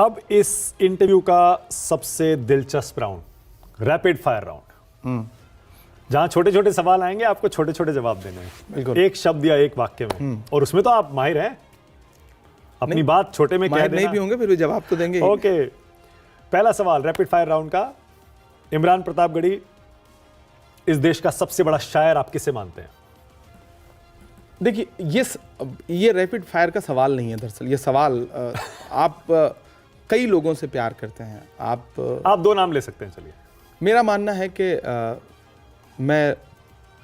अब इस इंटरव्यू का सबसे दिलचस्प राउंड, रैपिड फायर राउंड, जहां छोटे छोटे सवाल आएंगे, आपको छोटे छोटे जवाब देने हैं, एक शब्द या एक वाक्य में, और उसमें तो आप माहिर हैं, अपनी बात छोटे में कह देना। नहीं भी होंगे फिर भी जवाब तो देंगे। ओके, पहला सवाल रैपिड फायर राउंड का, इमरान प्रतापगढ़ी इस देश का सबसे बड़ा शायर आप किसे मानते हैं? देखिए, ये रैपिड फायर का सवाल नहीं है। दरअसल ये सवाल आप कई लोगों से प्यार करते हैं, आप दो नाम ले सकते हैं। चलिए, मेरा मानना है कि मैं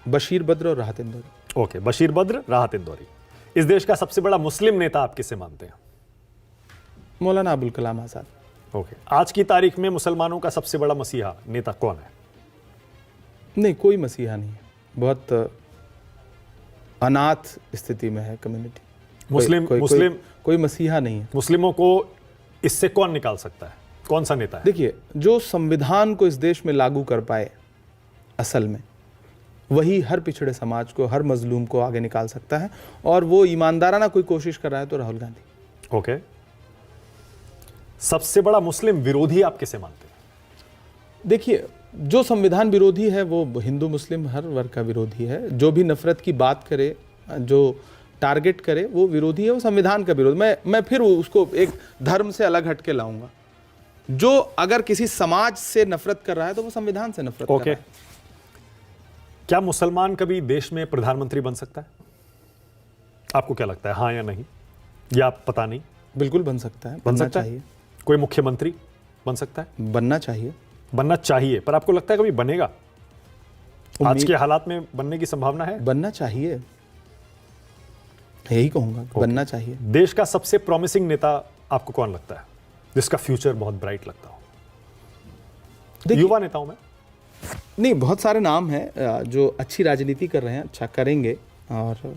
बशीर बद्र और राहत इंदौरी। ओके, बशीर बद्र, राहत इंदौरी। इस देश का सबसे बड़ा मुस्लिम नेता आप किसे मानते हैं? मौलाना अबुल कलाम आजाद। ओके, आज की तारीख में मुसलमानों का सबसे बड़ा मसीहा नेता कौन है? नहीं, कोई मसीहा नहीं है, बहुत अनाथ स्थिति में है कम्युनिटी। कोई मसीहा नहीं है। मुस्लिमों को इससे कौन निकाल सकता है? कौन सा नेता है? देखिए, जो संविधान को इस देश में लागू कर पाए असल में, वही हर पिछड़े समाज को, हर मजलूम को आगे निकाल सकता है, और वो ईमानदाराना कोई कोशिश कर रहा है तो राहुल गांधी। ओके, सबसे बड़ा मुस्लिम विरोधी आप किसे मानते हैं? देखिए, जो संविधान विरोधी है वो हिंदू मुस्लिम हर वर्ग का विरोधी है। जो भी नफरत की बात करे, जो टारगेट करे, वो विरोधी है, वो संविधान का विरोध। मैं फिर उसको एक धर्म से अलग हट के लाऊंगा। जो अगर किसी समाज से नफरत कर रहा है तो वो संविधान से नफरत कर रहा है। क्या मुसलमान कभी देश में प्रधानमंत्री बन सकता है? आपको क्या लगता है, हाँ या नहीं, या पता नहीं? बिल्कुल बन सकता है, बनना चाहिए। कोई मुख्यमंत्री बन सकता है? बनना चाहिए। बनना चाहिए, पर आपको लगता है कभी बनेगा? आज के हालात में बनने की संभावना है? बनना चाहिए, यही कहूंगा, बनना चाहिए। देश का सबसे प्रॉमिसिंग नेता आपको कौन लगता है, जिसका फ्यूचर बहुत ब्राइट लगता हो? युवा नेताओं में नहीं, बहुत सारे नाम हैं जो अच्छी राजनीति कर रहे हैं, अच्छा करेंगे, और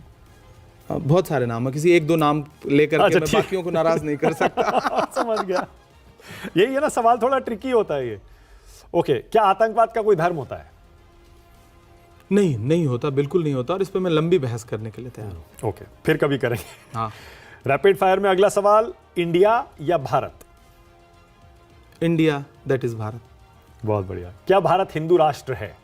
बहुत सारे नाम है। किसी एक दो नाम लेकर के मैं बाकियों को नाराज नहीं कर सकता। समझ गया, यही है ना, सवाल थोड़ा ट्रिकी होता है ये। ओके, क्या आतंकवाद का कोई धर्म होता है? नहीं होता, बिल्कुल नहीं होता, और इस पे मैं लंबी बहस करने के लिए तैयार हूं। ओके, फिर कभी करेंगे। हाँ, रैपिड फायर में अगला सवाल, इंडिया या Bharat? India, that is Bharat. बहुत बढ़िया। क्या भारत हिंदू राष्ट्र है,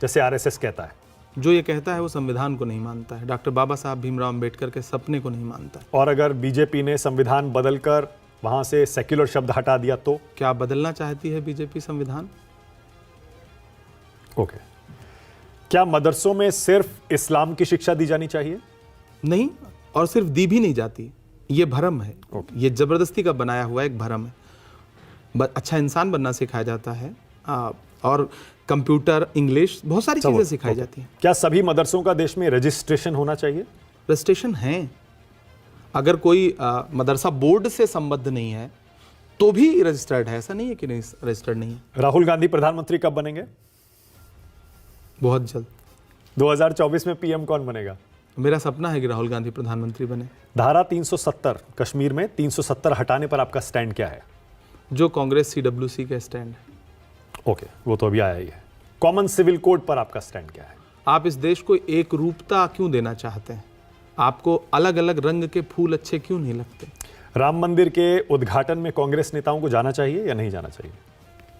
जैसे आरएसएस कहता है? जो ये कहता है वो संविधान को नहीं मानता है, डॉक्टर बाबा साहब भीमराव अंबेडकर के सपने को नहीं मानता है। और अगर बीजेपी ने संविधान बदलकर वहां से सेक्युलर शब्द हटा दिया तो? क्या बदलना चाहती है बीजेपी संविधान? ओके, क्या मदरसों में सिर्फ इस्लाम की शिक्षा दी जानी चाहिए? नहीं, और सिर्फ दी भी नहीं जाती, ये भ्रम है। ये जबरदस्ती का बनाया हुआ एक भ्रम है। अच्छा इंसान बनना सिखाया जाता है, और कंप्यूटर, इंग्लिश, बहुत सारी चीजें सिखाई जाती हैं। क्या सभी मदरसों का देश में रजिस्ट्रेशन होना चाहिए? रजिस्ट्रेशन है। अगर कोई मदरसा बोर्ड से संबद्ध नहीं है तो भी रजिस्टर्ड है, ऐसा नहीं है कि नहीं रजिस्टर्ड नहीं है। राहुल गांधी प्रधानमंत्री कब बनेंगे? बहुत जल्द। 2024 में पीएम कौन बनेगा? मेरा सपना है कि राहुल गांधी प्रधानमंत्री बने। धारा 370, कश्मीर में 370 हटाने पर आपका स्टैंड क्या है? जो कांग्रेस CWC का स्टैंड है। ओके, वो तो अभी आया ही है। कॉमन सिविल कोड पर आपका स्टैंड क्या है? आप इस देश को एक रूपता क्यों देना चाहते हैं? आपको अलग अलग रंग के फूल अच्छे क्यों नहीं लगते? राम मंदिर के उद्घाटन में कांग्रेस नेताओं को जाना चाहिए या नहीं जाना चाहिए?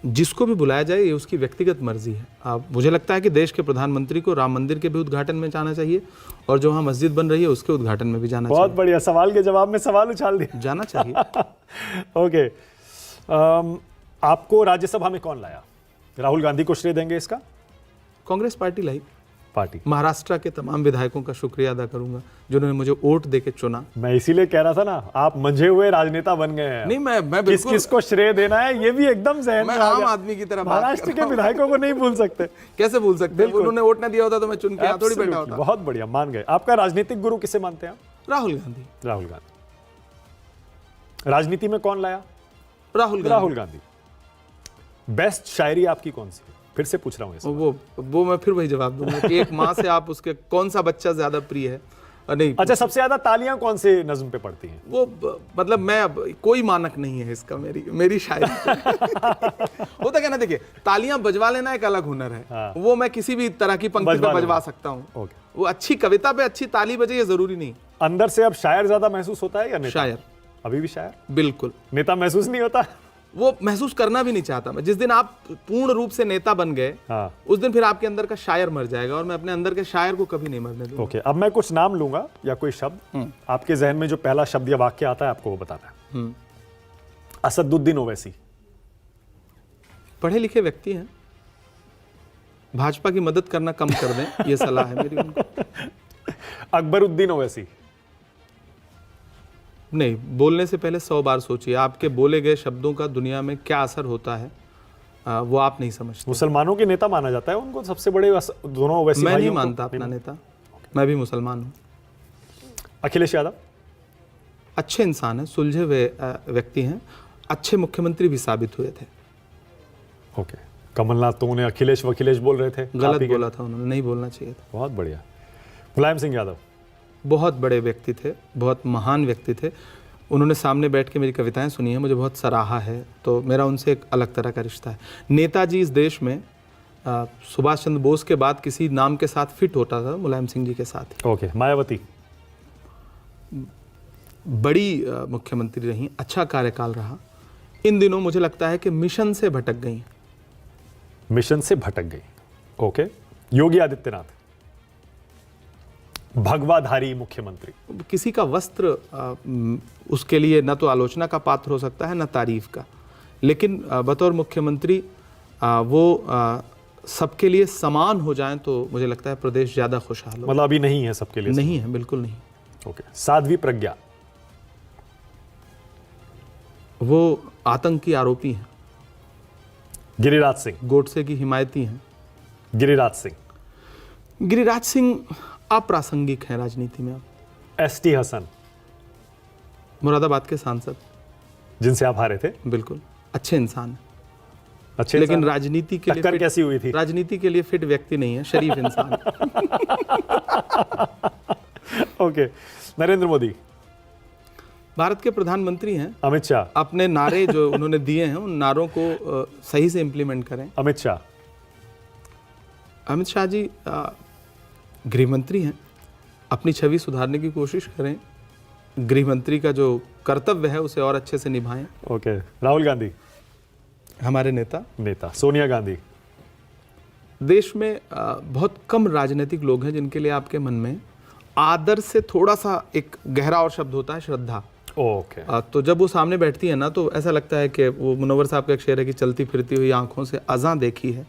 जिसको भी बुलाया जाए, ये उसकी व्यक्तिगत मर्जी है। मुझे लगता है कि देश के प्रधानमंत्री को राम मंदिर के भी उद्घाटन में जाना चाहिए, और जो वहाँ मस्जिद बन रही है उसके उद्घाटन में भी जाना चाहिए। बहुत बढ़िया, सवाल के जवाब में सवाल उछाल दिया। जाना चाहिए। ओके, आपको राज्यसभा में कौन लाया? राहुल गांधी को श्रेय देंगे इसका? कांग्रेस पार्टी लाई। पार्टी। महाराष्ट्र के तमाम विधायकों का शुक्रिया अदा करूंगा जिन्होंने मुझे वोट देके चुना। मैं इसीलिए कह रहा था ना, आप मंझे हुए राजनेता बन गए हैं। नहीं, मैं किस किस को श्रेय देना है ये भी एकदम जहन में, आम आदमी की तरह महाराष्ट्र के विधायकों को नहीं भूल सकते। कैसे भूल सकते? उन्होंने वोट ना दिया होता तो मैं चुन के यहाँ थोड़ी बैठा होता। बहुत बढ़िया, मान गए। आपका राजनीतिक गुरु किसे मानते हैं? राहुल गांधी। राहुल गांधी। राजनीति में कौन लाया? राहुल गांधी। बेस्ट शायरी आपकी कौन सी? फिर से पूछ रहा हूँ वो मैं फिर वही जवाब दूंगा कि एक माँ से आप उसके कौन सा बच्चा ज्यादा प्रिय है। नहीं, अच्छा, सबसे ज्यादा तालियां कौन से नज्म पे पड़ती हैं? वो मतलब मैं कोई मानक नहीं है इसका, मेरी शायरी। होता क्या ना, देखिए, तालियां बजवा लेना एक अलग हुनर है। हाँ। वो मैं किसी भी तरह की पंक्ति पे बजवा सकता हूँ। वो अच्छी कविता पे अच्छी ताली बजे ये जरूरी नहीं। अंदर से अब शायर ज्यादा महसूस होता है या नेता? शायर। अभी भी शायर? बिल्कुल। नेता महसूस नहीं होता? वो महसूस करना भी नहीं चाहता मैं। जिस दिन आप पूर्ण रूप से नेता बन गए, हाँ। उस दिन फिर आपके अंदर का शायर मर जाएगा, और मैं अपने अंदर के शायर को कभी नहीं मरने दूंगा। ओके, अब मैं कुछ नाम लूंगा या कोई शब्द, आपके जहन में जो पहला शब्द या वाक्य आता है आपको वो बताना है। असदुद्दीन ओवैसी। पढ़े लिखे व्यक्ति हैं, भाजपा की मदद करना कम कर दें, ये सलाह है मेरी उनको। अकबरुद्दीन ओवैसी। नहीं, बोलने से पहले 100 बार सोचिए, आपके बोले गए शब्दों का दुनिया में क्या असर होता है, वो आप नहीं समझते। मुसलमानों के नेता माना जाता है उनको, सबसे बड़े दोनों ओवैसी मैं नहीं भाइयों को। मानता अपना नेता, मैं भी मुसलमान हूँ। अखिलेश यादव। अच्छे इंसान हैं, सुलझे हुए व्यक्ति हैं, अच्छे मुख्यमंत्री भी साबित हुए थे। ओके, कमलनाथ तो उन्हें अखिलेश वखिलेश बोल रहे थे, गलत बोला था उन्होंने, नहीं बोलना चाहिए था। बहुत बढ़िया। मुलायम सिंह यादव। बहुत बड़े व्यक्ति थे, बहुत महान व्यक्ति थे। उन्होंने सामने बैठ के मेरी कविताएं सुनी हैं, मुझे बहुत सराहा है, तो मेरा उनसे एक अलग तरह का रिश्ता है। नेताजी इस देश में सुभाष चंद्र बोस के बाद किसी नाम के साथ फिट होता था, मुलायम सिंह जी के साथ ही। ओके, मायावती। बड़ी मुख्यमंत्री रही, अच्छा कार्यकाल रहा। इन दिनों मुझे लगता है कि मिशन से भटक गई। मिशन से भटक गई। ओके। योगी आदित्यनाथ। भगवाधारी मुख्यमंत्री। किसी का वस्त्र उसके लिए न तो आलोचना का पात्र हो सकता है, न तारीफ का, लेकिन बतौर मुख्यमंत्री वो सबके लिए समान हो जाएं तो मुझे लगता है प्रदेश ज़्यादा खुशहाल हो। मतलब अभी नहीं है सबके लिए? नहीं है, बिल्कुल नहीं। ओके। साध्वी प्रज्ञा। वो आतंकी आरोपी हैं। गिरिराज सिंह। गोडसे की हिमायती हैं। गिरिराज सिंह। गिरिराज सिंह अप्रासंगिक हैं राजनीति में। एसटी हसन। मुरादाबाद के सांसद, जिनसे आप हारे थे। बिल्कुल अच्छे इंसान हैं, अच्छे लेकिन इंसान। राजनीति के लिए टक्कर कैसी हुई थी? राजनीति के लिए फिट व्यक्ति नहीं है, शरीफ इंसान। ओके। नरेंद्र मोदी। भारत के प्रधानमंत्री हैं। अमित शाह। अपने नारे जो उन्होंने दिए हैं, उन नारों को सही से इम्प्लीमेंट करें। अमित शाह। अमित शाह जी गृह मंत्री हैं, अपनी छवि सुधारने की कोशिश करें, गृह मंत्री का जो कर्तव्य है उसे और अच्छे से निभाएं। ओके। राहुल गांधी। हमारे नेता। सोनिया गांधी। देश में बहुत कम राजनीतिक लोग हैं जिनके लिए आपके मन में आदर से थोड़ा सा एक गहरा और शब्द होता है, श्रद्धा। ओके। तो जब वो सामने बैठती है ना, तो ऐसा लगता है कि वो मुनव्वर साहब का एक शेर है कि चलती फिरती हुई आंखों से अज़ां देखी है,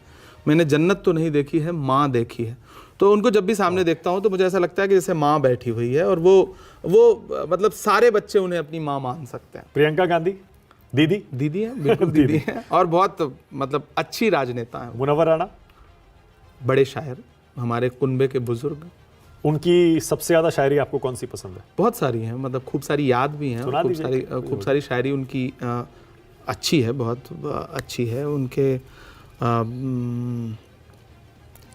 मैंने जन्नत तो नहीं देखी है, माँ देखी है। तो उनको जब भी सामने देखता हूँ तो मुझे ऐसा लगता है कि जैसे माँ बैठी हुई है, और वो मतलब सारे बच्चे उन्हें अपनी माँ मान सकते हैं। प्रियंका गांधी। दीदी है, बिल्कुल दीदी है, और बहुत मतलब अच्छी राजनेता है। मुनव्वर राणा। बड़े शायर, हमारे कुनबे के बुजुर्ग। उनकी सबसे ज्यादा शायरी आपको कौन सी पसंद है? बहुत सारी हैं, मतलब खूब सारी याद भी हैं, सुना खूब सारी शायरी उनकी अच्छी है, बहुत अच्छी है। उनके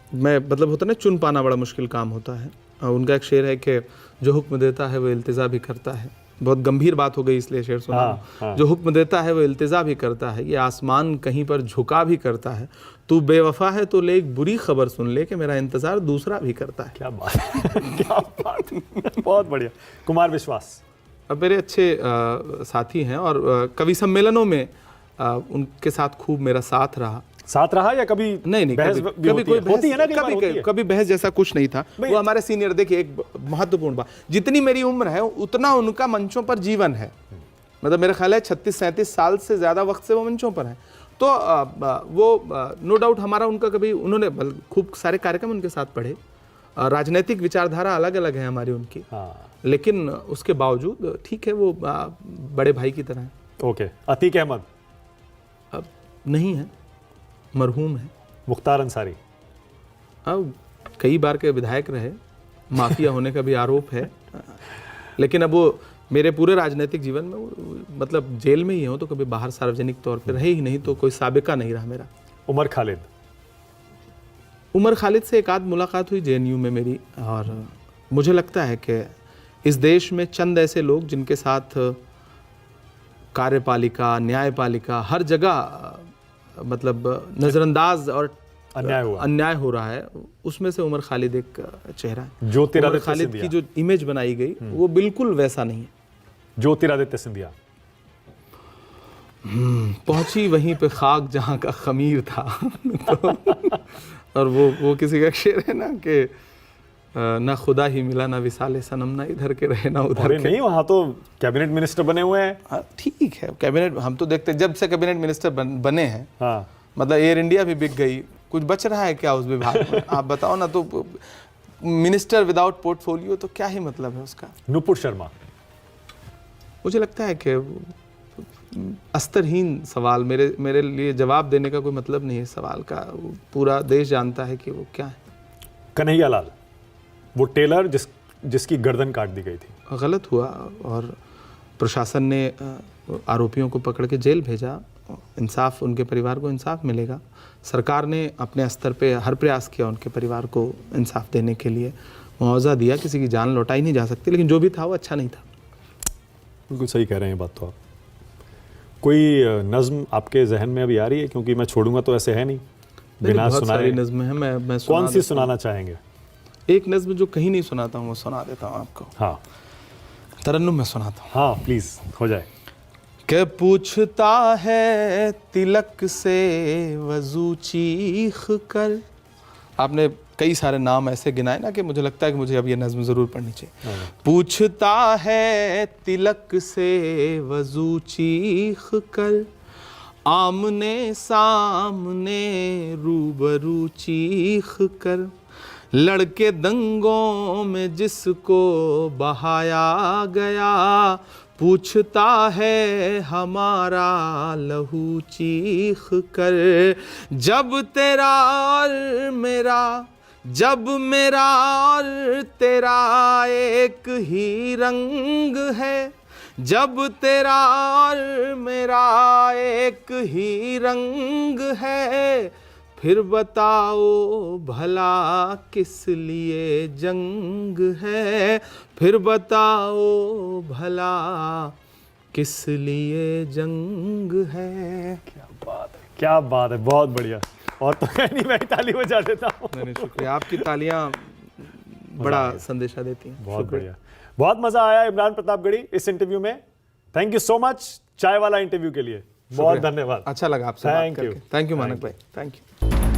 मैं मतलब होता है ना, चुन पाना बड़ा मुश्किल काम होता है। उनका एक शेर है कि जो हुक्म देता है वो इल्तिजा भी करता है। बहुत गंभीर बात हो गई इसलिए शेर सुना। हाँ। जो हुक्म देता है वो इल्तिजा भी करता है, ये आसमान कहीं पर झुका भी करता है, तू बेवफा है तो ले एक बुरी खबर सुन ले कि मेरा इंतजार दूसरा भी करता है। क्या बात है। क्या बात है। बहुत बढ़िया। कुमार विश्वास। अब मेरे अच्छे साथी हैं, और कवि सम्मेलनों में उनके साथ खूब मेरा साथ रहा या कभी नहीं बहस कभी कोई बहस होती है ना, कभी बहस जैसा कुछ नहीं था। वो हमारे सीनियर, देखिए एक महत्वपूर्ण बात, जितनी मेरी उम्र है उतना उनका मंचों पर जीवन है। मतलब मेरा ख्याल है 36-37 साल से ज़्यादा वक्त से वो मंचों पर हैं। तो वो नो डाउट हमारा उनका कभी, उन्होंने खूब सारे कार्यक्रम उनके साथ पढ़े, राजनीतिक विचारधारा अलग अलग है हमारी उनकी। लेकिन उसके बावजूद ठीक है, वो बड़े भाई की तरह है। ओके। अतीक अहमद। अब नहीं है, मरहूम है। मुख्तार अंसारी। अब कई बार के विधायक रहे, माफिया होने का भी आरोप है, लेकिन अब वो मेरे पूरे राजनीतिक जीवन में मतलब जेल में ही हो, तो कभी बाहर सार्वजनिक तौर पे रहे ही नहीं, तो कोई साबिका नहीं रहा मेरा। उमर खालिद। उमर खालिद से एक आध मुलाकात हुई जेएनयू में मेरी, और मुझे लगता है कि इस देश में चंद ऐसे लोग जिनके साथ कार्यपालिका, न्यायपालिका, हर जगह मतलब नज़रअंदाज और अन्याय हो रहा है, उसमें से उमर खालिद एक चेहरा है। जो उमर खालिद की जो इमेज बनाई गई वो बिल्कुल वैसा नहीं है। ज्योतिरादित्य सिंधिया। पहुंची वहीं पे खाक जहां का खमीर था। तो, और वो किसी का शेर है ना कि ना खुदा ही मिला ना विसाले सनम, ना इधर के रहे ना उधर अरे के। नहीं, वहां तो कैबिनेट मिनिस्टर बने हुए हैं। हाँ, ठीक है, कैबिनेट हम तो देखते जब से कैबिनेट मिनिस्टर बने हैं, हाँ, मतलब एयर इंडिया भी बिक गई, कुछ बच रहा है क्या उस विभाग में? आप बताओ ना। तो मिनिस्टर विदाउट पोर्टफोलियो तो क्या ही मतलब है उसका? नुपुर शर्मा। मुझे लगता है कि अस्तरहीन सवाल, मेरे लिए जवाब देने का कोई मतलब नहीं है सवाल का। पूरा देश जानता है कि वो क्या है। कन्हैया लाल, वो टेलर जिसकी गर्दन काट दी गई थी। गलत हुआ और प्रशासन ने आरोपियों को पकड़ के जेल भेजा। इंसाफ, उनके परिवार को इंसाफ मिलेगा। सरकार ने अपने स्तर पे हर प्रयास किया उनके परिवार को इंसाफ देने के लिए, मुआवजा दिया। किसी की जान लौटाई नहीं जा सकती, लेकिन जो भी था वो अच्छा नहीं था। बिल्कुल सही कह रहे हैं बात तो आप। कोई नज्म आपके जहन में अभी आ रही है? क्योंकि मैं छोड़ूंगा तो ऐसे है नहीं बिना बहुत सुनाए। सारी नज़्में हैं, मैं कौन सी सुनाना चाहेंगे? एक नज़्म जो कहीं नहीं सुनाता हूँ वो सुना देता हूँ आपको। हाँ तरन्नुम में सुनाता हूँ। हाँ प्लीज, हो जाए। के पूछता है तिलक से वजू चीख कर। आपने कई सारे नाम ऐसे गिनाए ना कि मुझे लगता है कि मुझे अब ये नज़्म ज़रूर पढ़नी चाहिए। पूछता है तिलक से वजू चीख कर, आमने सामने रूबरू चीख कर, लड़के दंगों में जिसको बहाया गया, पूछता है हमारा लहू चीख कर। जब तेरा और मेरा, जब मेरा और तेरा एक ही रंग है, जब तेरा और मेरा एक ही रंग है, फिर बताओ भला किस लिए जंग है, फिर बताओ भला किस लिए जंग है। क्या बात है, क्या बात है, बहुत बढ़िया। और तो नहीं, मैं ताली बजा देता हूँ। नहीं, शुक्रिया। आपकी तालियां बड़ा संदेशा देती हैं। बहुत बढ़िया, बहुत मजा आया इमरान प्रतापगढ़ी इस इंटरव्यू में। थैंक यू सो मच चाय वाला इंटरव्यू के लिए। बहुत धन्यवाद। अच्छा लगा आपसे बात करके। थैंक यू मानक भाई, थैंक यू।